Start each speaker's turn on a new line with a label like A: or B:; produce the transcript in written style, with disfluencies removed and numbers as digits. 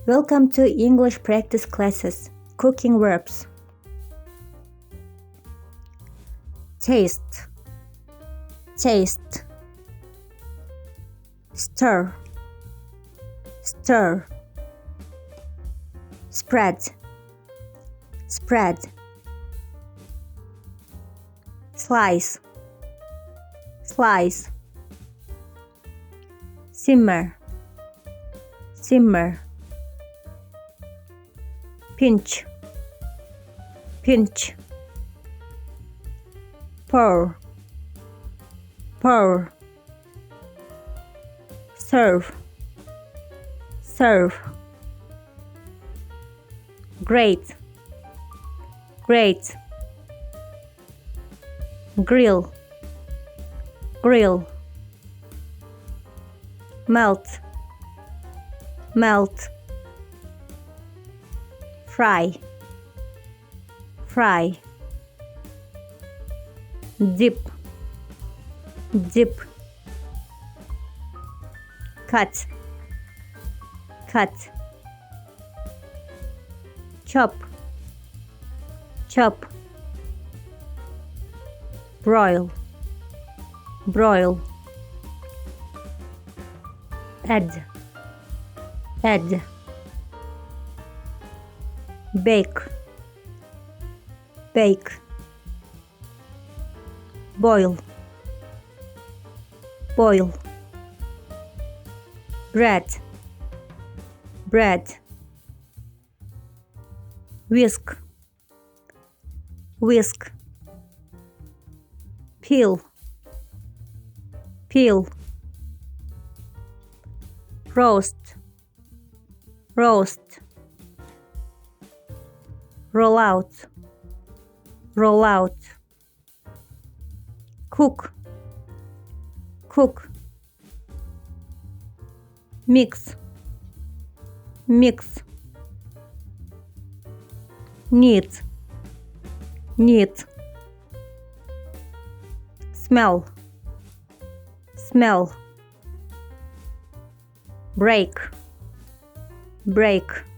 A: Welcome to English practice classes. Cooking verbs. Taste, taste. Stir, stir. Spread, spread. Slice, slice. Simmer, simmer. Pinch, pinch. Pour, pour. Serve, serve. Grate, grate. Grill, grill. Melt, melt. Fry, fry. Dip, dip. Cut, cut. Chop, chop. Broil, broil. Add, add. Bake, bake. Boil, boil. Bread, bread. Whisk, whisk. Peel, peel. Roast, roast. Roll out, roll out. Cook, cook. Mix, mix. Knead, knead. Smell, smell. Break, break.